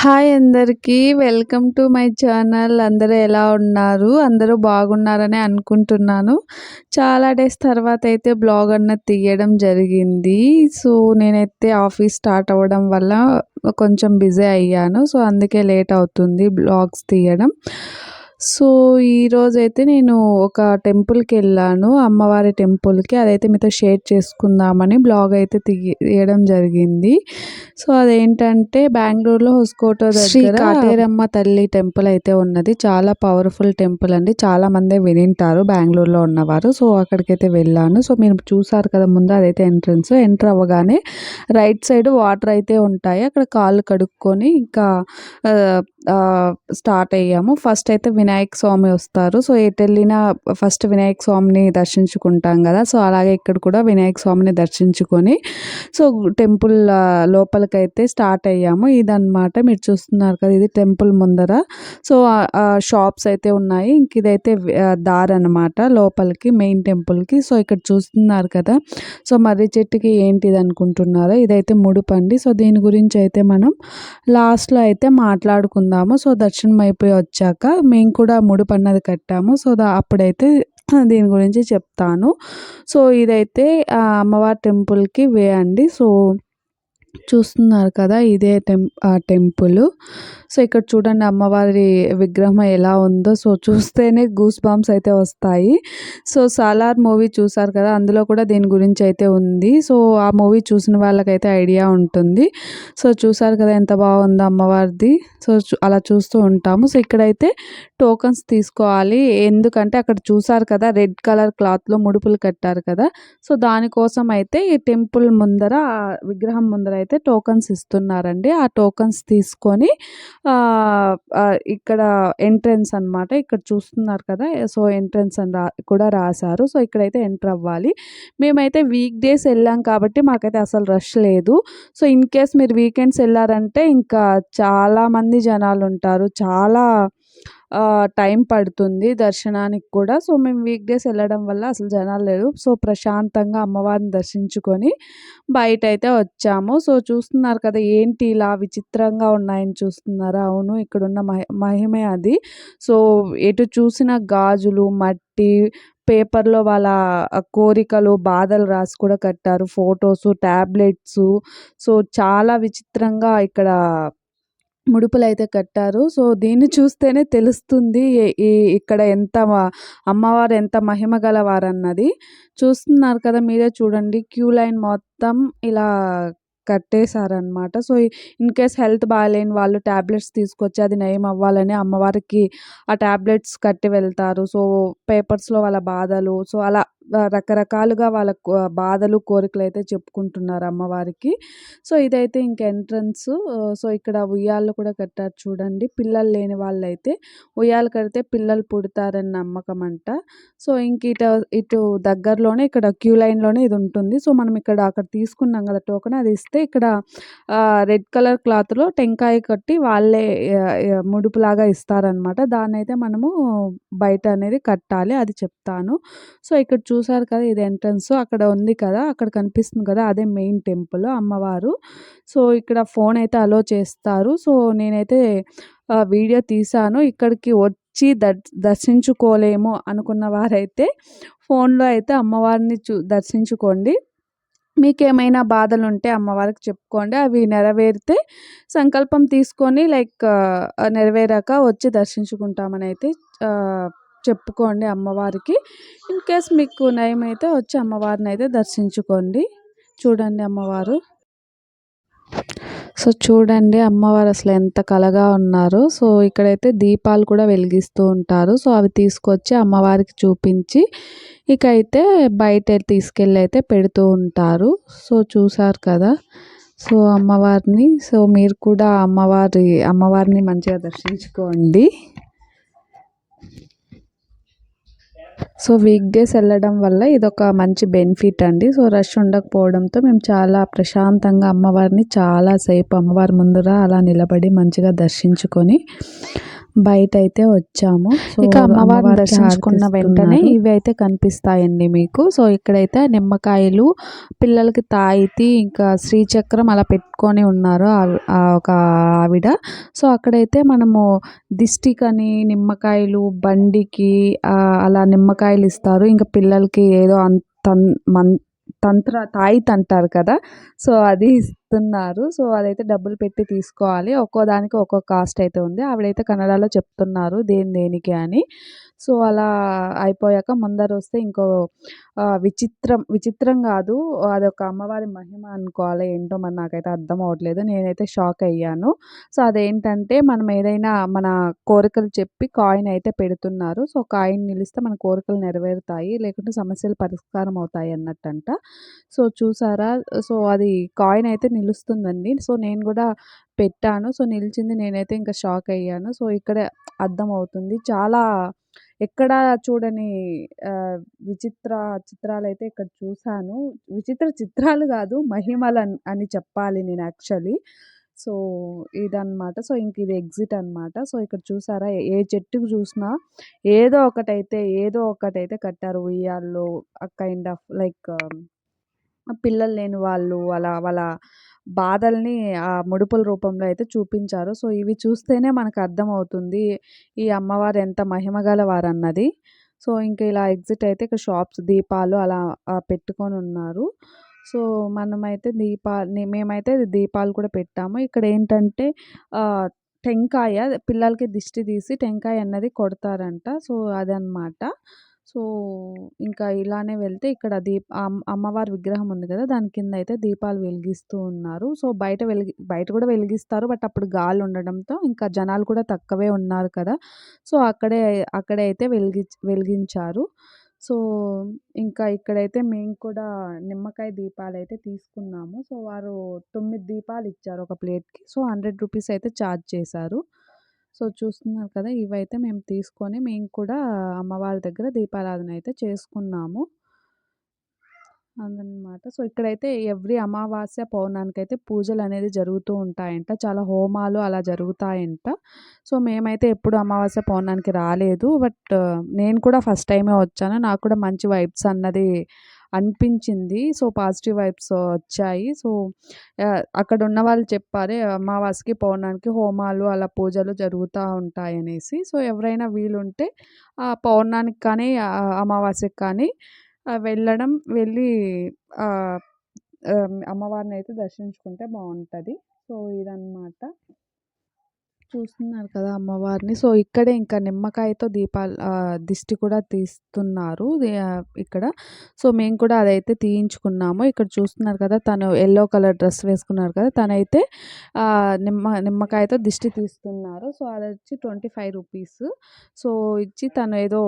Hi అందరికీ. Welcome to my channel. అందరూ ఎలా ఉన్నారు? అందరూ బాగున్నారనే అనుకుంటున్నాను. చాలా డేస్ తర్వాత అయితే బ్లాగ్ అన్నది తీయడం జరిగింది. సో, నేనైతే ఆఫీస్ స్టార్ట్ అవ్వడం వల్ల కొంచెం బిజీ అయ్యాను. సో, అందుకే లేట్ అవుతుంది బ్లాగ్స్ తీయడం. సో, ఈరోజైతే నేను ఒక టెంపుల్‌కెళ్ళాను. అమ్మవారి టెంపుల్‌కి. అదైతే మీతో షేర్ చేసుకుందామని బ్లాగ్ అయితే తీయడం జరిగింది. సో, అదేంటంటే బెంగుళూరులో హొస్కోటో శ్రీ దగ్గర కాటేరమ్మ తల్లి టెంపుల్ అయితే ఉన్నది. చాలా పవర్‌ఫుల్ టెంపుల్ అండి. చాలామందే వినింటారు బెంగుళూరులో ఉన్నవారు. సో, అక్కడికైతే వెళ్ళాను. సో, మీరు చూసారు కదా ముందు అదైతే ఎంట్రన్స్. ఎంటర్ అవ్వగానే రైట్ సైడ్ వాటర్ అయితే ఉంటాయి. అక్కడ కాళ్ళు కడుక్కొని ఇంకా ఆహ్, స్టార్ట్ అయ్యాము. ఫస్ట్ అయితే వినాయక స్వామి వస్తారు. సో, ఎటెళ్ళినా ఫస్ట్ వినాయక స్వామిని దర్శించుకుంటాం కదా! సో, అలాగే ఇక్కడ కూడా వినాయక స్వామిని దర్శించుకొని సో, టెంపుల్ లోపలికైతే స్టార్ట్ అయ్యాము. ఇదనమాట మీరు చూస్తున్నారు కదా! ఇది టెంపుల్ ముందర. సో, షాప్స్ అయితే ఉన్నాయి. ఇంక ఇదైతే దారనమాట లోపలికి మెయిన్ టెంపుల్‌కి. సో, ఇక్కడ చూస్తున్నారు కదా! సో, మర్రి చెట్టుకి ఏంటిది అనుకుంటున్నారా? ఇదైతే ముడుపండి. సో, దీని గురించి అయితే మనం లాస్ట్‌లో అయితే మాట్లాడుకుందాము. సో, దర్శనం అయిపోయి వచ్చాక మేము కూడా ముడుపన్నది కట్టాము. సో, అప్పుడైతే దీని గురించి చెప్తాను. సో, ఇదైతే అమ్మవారి టెంపుల్‌కి వే అండి. సో, చూస్తున్నారు కదా! ఇదే టెంపులు. సో, ఇక్కడ చూడండి అమ్మవారి విగ్రహం ఎలా ఉందో. సో, చూస్తేనే గూస్ బంప్స్ అయితే వస్తాయి. సో, 'సాలార్' మూవీ చూసారు కదా! అందులో కూడా దీని గురించి అయితే ఉంది. సో, ఆ మూవీ చూసిన వాళ్ళకైతే ఐడియా ఉంటుంది. సో, చూసారు కదా ఎంత బాగుందో అమ్మవారిది. సో, అలా చూస్తూ ఉంటాము. సో, ఇక్కడైతే టోకెన్స్ తీసుకోవాలి. ఎందుకంటే అక్కడ చూసారు కదా రెడ్ కలర్ క్లాత్‌లో ముడుపులు కట్టారు కదా! సో, దానికోసం అయితే ఈ టెంపుల్ ముందర విగ్రహం ముందర అయితే టోకెన్స్ ఇస్తున్నారండి. ఆ టోకెన్స్ తీసుకొని ఇక్కడ ఎంట్రన్స్ అనమాట. ఇక్కడ చూస్తున్నారు కదా! సో, ఎంట్రన్స్ అని కూడా రాశారు. సో, ఇక్కడైతే ఎంటర్ అవ్వాలి. మేమైతే వీక్ డేస్ ఎళ్ళాం కాబట్టి మాకైతే అసలు రష్ లేదు. సో, ఇన్ కేస్ మీరు వీకెండ్స్ ఎళ్లారంటే ఇంకా చాలా మంది జనాలుంటారు. చాలా టైం పడుతుంది దర్శనానికి కూడా. సో, మేము వీక్ డేస్ ఎళ్ళడం వల్ల అసలు జనాలు లేరు. సో, ప్రశాంతంగా అమ్మవారిని దర్శించుకొని బయటైతే వచ్చాము. సో, చూస్తున్నారు కదా! ఏంటి ఇలా విచిత్రంగా ఉన్నాయని చూస్తున్నారా? అవును. ఇక్కడున్న మహిమే అది. సో, ఎటు చూసిన గాజులు, మట్టి, పేపర్‌లో వాళ్ళ కోరికలు, బాధలు రాసి కూడా కట్టారు. Photos, tablets. సో, చాలా విచిత్రంగా ఇక్కడ ముడుపులైతే కట్టారు. సో, దీన్ని చూస్తేనే తెలుస్తుంది ఇక్కడ ఎంత అమ్మవారు ఎంత మహిమ గలవారన్నది. చూస్తున్నారు కదా! మీరే చూడండి క్యూ లైన్ మొత్తం ఇలా కట్టేశారనమాట. సో, ఇన్‌కేస్ హెల్త్ బాలేని వాళ్ళు టాబ్లెట్స్ తీసుకొచ్చి అది నయం అవ్వాలని అమ్మవారికి ఆ టాబ్లెట్స్ కట్టి వెళ్తారు. సో, పేపర్స్‌లో వాళ్ళ బాధలు సో, అలా రకరకాలుగా వాళ్ళ బాధలు, కోరికలైతే చెప్పుకుంటున్నారు అమ్మవారికి. సో, ఇదైతే ఇంక ఎంట్రన్స్. సో, ఇక్కడ ఉయ్యాలలు కూడా కట్టారు చూడండి. పిల్లలు లేని వాళ్ళైతే ఉయ్యాల కడితే పిల్లలు పుడతారని నమ్మకమంట. సో, ఇంక ఇటు దగ్గరలోనే ఇక్కడ క్యూ లైన్‌లోనే ఇది ఉంటుంది. సో, మనం అక్కడ తీసుకున్నాం కదా టోకెన్ అది ఇస్తే ఇక్కడ రెడ్ కలర్ క్లాత్‌లో టెంకాయ కట్టి వాళ్ళే ముడుపులాగా ఇస్తారనమాట. దాన్నైతే మనము బయట అనేది కట్టాలి. అది చెప్తాను. సో, ఇక్కడ చూసారు కదా! ఇది ఎంట్రన్స్. అక్కడ ఉంది కదా! అక్కడ కనిపిస్తుంది కదా! అదే మెయిన్ టెంపుల్ అమ్మవారు. సో, ఇక్కడ ఫోన్ అయితే అలో చేస్తారు. సో, నేనైతే వీడియో తీశాను. ఇక్కడికి వచ్చి దర్శించుకోలేము అనుకున్న వారైతే ఫోన్‌లో అయితే అమ్మవారిని దర్శించుకోండి. మీకేమైనా బాధలుంటే అమ్మవారికి చెప్పుకోండి. అవి నెరవేరితే సంకల్పం తీసుకొని నెరవేరాక వచ్చి దర్శించుకుంటామనైతే చెప్పుకోండి అమ్మవారికి. ఇన్‌కేస్ మీకు నయమైతే వచ్చి అమ్మవారినైతే దర్శించుకోండి. చూడండి అమ్మవారు. సో, చూడండి అమ్మవారు అసలు ఎంత కళగా ఉన్నారో. సో, ఇక్కడైతే దీపాలు కూడా వెలిగిస్తూ ఉంటారు. సో, అవి తీసుకొచ్చి అమ్మవారికి చూపించి ఇక అయితే బయట తీసుకెళ్ళి అయితే పెడుతూ ఉంటారు. సో, చూసారు కదా! సో, అమ్మవారిని సో, మీరు కూడా అమ్మవారిని మంచిగా దర్శించుకోండి. సో, వీక్ డేస్ వెళ్ళడం వల్ల ఇదొక మంచి బెనిఫిట్ అండి. సో, రష్ ఉండకపోవడంతో మేము చాలా ప్రశాంతంగా అమ్మవారిని చాలా సేపు అమ్మవారి ముందర అలా నిలబడి మంచిగా దర్శించుకొని బయటైతే వచ్చాము. సో, ఇక అమ్మవారిని అమ్మవారికి దర్శించుకున్న వెంటనే హారతిస్తున్నారు. ఇవి అయితే కనిపిస్తాయండి మీకు. సో, ఇక్కడైతే నిమ్మకాయలు, పిల్లలకి తాయితి, ఇంకా శ్రీచక్రం అలా పెట్టుకొని ఉన్నారు ఒక ఆవిడ. సో, అక్కడైతే మనము దిష్టికని నిమ్మకాయలు, బండికి అలా నిమ్మకాయలు ఇస్తారు. ఇంకా పిల్లలకి ఏదో తన్ మన్ తాయితంటారు కదా! సో, అది ఇస్తున్నారు. సో, అదైతే డబ్బులు పెట్టి తీసుకోవాలి. ఒక్కో దానికి ఒక్కో కాస్ట్ అయితే ఉంది. ఆవిడైతే కన్నడలో చెప్తున్నారు దేనికి అని. సో, అలా అయిపోయాక ముందరొస్తే ఇంకో విచిత్రం గాదు. అదొక అమ్మవారి మహిమ అనుకోవాలో ఏంటో మరి నాకైతే అర్థం అవ్వట్లేదు. నేనైతే షాక్ అయ్యాను. సో, అదేంటంటే మనం ఏదైనా మన కోరికలు చెప్పి కాయిన్ అయితే పెడుతున్నారు. సో, కాయిన్ నిలిస్తే మన కోరికలు నెరవేరుతాయి. లేకుంటే సమస్యలు పరిష్కారం అవుతాయి అన్నట్టంట. సో, చూసారా? సో, అది కాయిన్ అయితే నిలుస్తుందండి. సో, నేను గూడా పెట్టాను. సో, నిలిచింది. నేనైతే ఇంకా షాక్ అయ్యాను. సో, ఇక్కడే అర్థమవుతుంది. చాలా ఎక్కడా చూడని విచిత్ర చిత్రాలైతే ఇక్కడ చూసాను. విచిత్ర చిత్రాలు గాదు, మహిమలని చెప్పాలి నేను యాక్చువల్లీ. సో, ఇదనమాట. సో, ఇంక ఇది ఎగ్జిట్ అనమాట. సో, ఇక్కడ చూసారా? ఏ చెట్టుకి చూసినా ఏదో ఒకటైతే కట్టారు. ఉయ్యాల్లో కైండ్ ఆఫ్ లైక్ పిల్లలు లేని వాళ్ళు అలా వాళ్ళ బాధల్ని ఆ ముడుపుల రూపంలో అయితే చూపించారు. సో, ఇవి చూస్తేనే మనకు అర్థమవుతుంది ఈ అమ్మవారు ఎంత మహిమగలవారన్నది. సో, ఇంక ఇలా ఎగ్జిట్ అయితే ఇక్కడ షాప్స్ దీపాలు అలా పెట్టుకొనున్నారు. సో, మేమైతే దీపాలు కూడా పెట్టాము. ఇక్కడేంటంటే టెంకాయ పిల్లలకి దిష్టి తీసి టెంకాయ అన్నది కొడతారంట. సో, అదనమాట. సో, ఇంకా ఇలానే వెళ్తే ఇక్కడ అమ్మవారి విగ్రహం ఉంది గదా! దాని కిందయితే దీపాలు వెలిగిస్తూ ఉన్నారు. సో, బయట కూడా వెలిగిస్తారు. బట్ అప్పుడు గాలుండడంతో ఇంకా జనాలు కూడా తక్కువే ఉన్నారు కదా! సో, అక్కడే అయితే వెలిగించారు. సో, ఇంకా ఇక్కడైతే మేము కూడా నిమ్మకాయ దీపాలైతే తీసుకున్నాము. సో, వారు 9 దీపాలిచ్చారు ఒక ప్లేట్‌కి. సో, రూ. 100 అయితే ఛార్జ్ చేశారు. సో, చూస్తున్నారు కదా! ఇవైతే మేము తీసుకొని మేము కూడా అమ్మవారి దగ్గర దీపారాధన అయితే చేసుకున్నాము. అదనమాట. సో, ఇక్కడైతే ఎవ్రీ అమావాస్య, పౌర్ణానికైతే పూజలనేది జరుగుతూ ఉంటాయంట. చాలా హోమాలు అలా జరుగుతాయంట. సో, మేమైతే ఎప్పుడు అమావాస్య, పౌర్ణానికి రాలేదు. బట్ నేను కూడా ఫస్ట్ టైమే వచ్చాను. నాకు కూడా మంచి వైబ్స్ అన్నది అనిపించింది. సో, పాజిటివ్ వైబ్స్ వచ్చాయి. సో, అక్కడున్న వాళ్ళు చెప్పారు అమావాస్యకి, పౌర్ణానికి హోమాలు అలా పూజలు జరుగుతా ఉంటాయనేసి. సో, ఎవరైనా వీలుంటే పౌర్ణానికి కానీ, అమావాస్యకి కానీ వెళ్ళి ఆహ్, అమ్మవారినైతే దర్శించుకుంటే బావుంటది. సో, ఇదనమాట. చూస్తున్నారు కదా అమ్మవారిని. సో, ఇక్కడే ఇంకా నిమ్మకాయతో దిష్టి కూడా తీస్తున్నారు. ఇక్కడ. సో, మేము కూడా అదైతే తీయించుకున్నాము. ఇక్కడ చూస్తున్నారు కదా! తను యెల్లో కలర్ డ్రెస్ వేసుకున్నారు కదా! తనైతే నిమ్మకాయతో దిష్టి తీస్తున్నారు. సో, అదొచ్చి రూ. 25. సో, ఇచ్చి తను ఏదో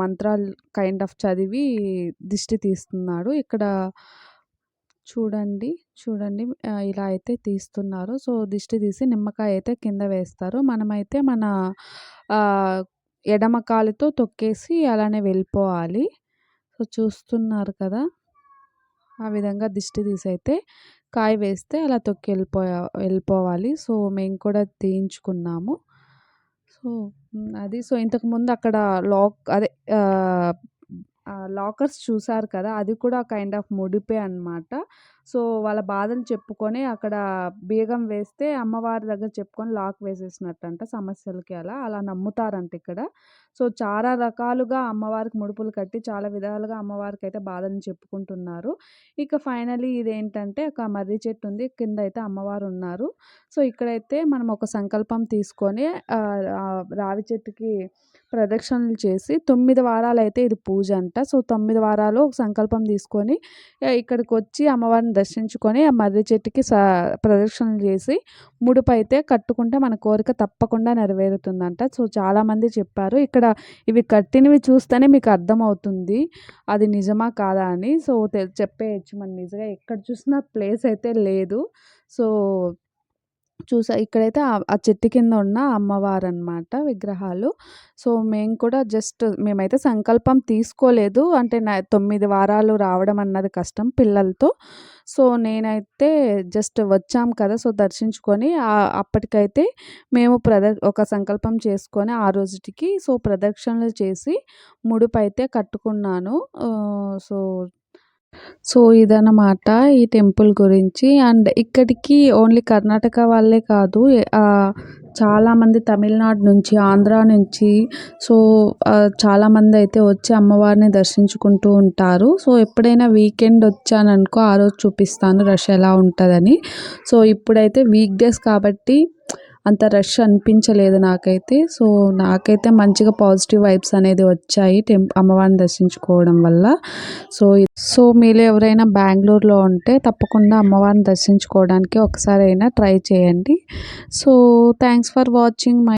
మంత్రాలు కైండ్ ఆఫ్ చదివి దిష్టి తీస్తున్నాడు. ఇక్కడ చూడండి ఇలా అయితే తీస్తున్నారు. సో, దిష్టి తీసి నిమ్మకాయ అయితే కింద వేస్తారు. మనమైతే మన ఆహ్, ఎడమ కాలుతో తొక్కేసి అలానే వెళ్ళిపోవాలి. సో, చూస్తున్నారు కదా! ఆ విధంగా దిష్టి తీసైతే కాయ వేస్తే అలా తొక్కి వెళ్ళిపోవాలి. సో, మేము కూడా తీయించుకున్నాము. సో, అది. సో, ఇంతకుముందు అక్కడ అదే ఆహ్, లాకర్స్ చూసారు కదా! అది కూడా కైండ్ ఆఫ్ ముడిపే అనమాట. సో, వాళ్ళ బాధలు చెప్పుకొని అక్కడ బీగం వేస్తే అమ్మవారి దగ్గర చెప్పుకొని లాక్ వేసేసినట్టంట సమస్యలకి అలా నమ్ముతారంట ఇక్కడ. సో, చాలా రకాలుగా అమ్మవారికి ముడుపులు కట్టి చాలా విధాలుగా అమ్మవారికైతే బాధలను చెప్పుకుంటున్నారు. ఇక ఫైనల్లీ ఇదేంటంటే ఒక మర్రి చెట్టు ఉంది. కిందయితే అమ్మవారున్నారు. సో, ఇక్కడైతే మనం ఒక సంకల్పం తీసుకొని రావి చెట్టుకి ప్రదక్షిణలు చేసి 9 వారాలైతే ఇది పూజ అంట. సో, 9 వారాలు ఒక సంకల్పం తీసుకొని ఇక్కడికొచ్చి అమ్మవారిని దర్శించుకొని ఆ మర్రి చెట్టుకి ప్రదక్షిణలు చేసి ముడుపైతే కట్టుకుంటే మన కోరిక తప్పకుండా నెరవేరుతుందంట. సో, చాలామంది చెప్పారు. ఇక్కడ ఇవి కట్టినవి చూస్తేనే మీకు అర్థమవుతుంది. అది నిజమా కాదా అని. సో, చెప్పేయొచ్చు మనం నిజంగా ఎక్కడ చూసినా ప్లేస్ అయితే లేదు. సో, ఇక్కడైతే ఆ చెట్టు కింద ఉన్న అమ్మవారనమాట విగ్రహాలు. సో, మేము కూడా మేమైతే సంకల్పం తీసుకోలేదు. అంటే 9 వారాలు రావడం అన్నది కష్టం పిల్లలతో. సో, నేనైతే జస్ట్ వచ్చాం కదా! సో, దర్శించుకొని అప్పటికైతే మేము ఒక సంకల్పం చేసుకొని ఆ రోజుటికి ప్రదక్షిణలు చేసి ముడుపైతే కట్టుకున్నాను. ఇదనమాట ఈ టెంపుల్ గురించి. అండ్ ఇక్కడికి ఓన్లీ కర్ణాటక వాళ్ళే కాదు, చాలామంది తమిళనాడు నుంచి, ఆంధ్ర నుంచి చాలామందయితే వచ్చి అమ్మవారిని దర్శించుకుంటూ ఉంటారు. ఎప్పుడైనా వీకెండ్ వచ్చాననుకో ఆ రోజు చూపిస్తాను రష్ ఎలా ఉంటదని. ఇప్పుడైతే వీక్ డేస్ కాబట్టి అంత రష్ అనిపించలేదు నాకైతే. నాకైతే మంచిగా పాజిటివ్ వైబ్స్ అనేది వచ్చాయి అమ్మవారిని దర్శించుకోవడం వల్ల. మీలో ఎవరైనా బెంగుళూరులో ఉంటే తప్పకుండా అమ్మవారిని దర్శించుకోవడానికి ఒకసారైనా ట్రై చేయండి. Thanks for watching my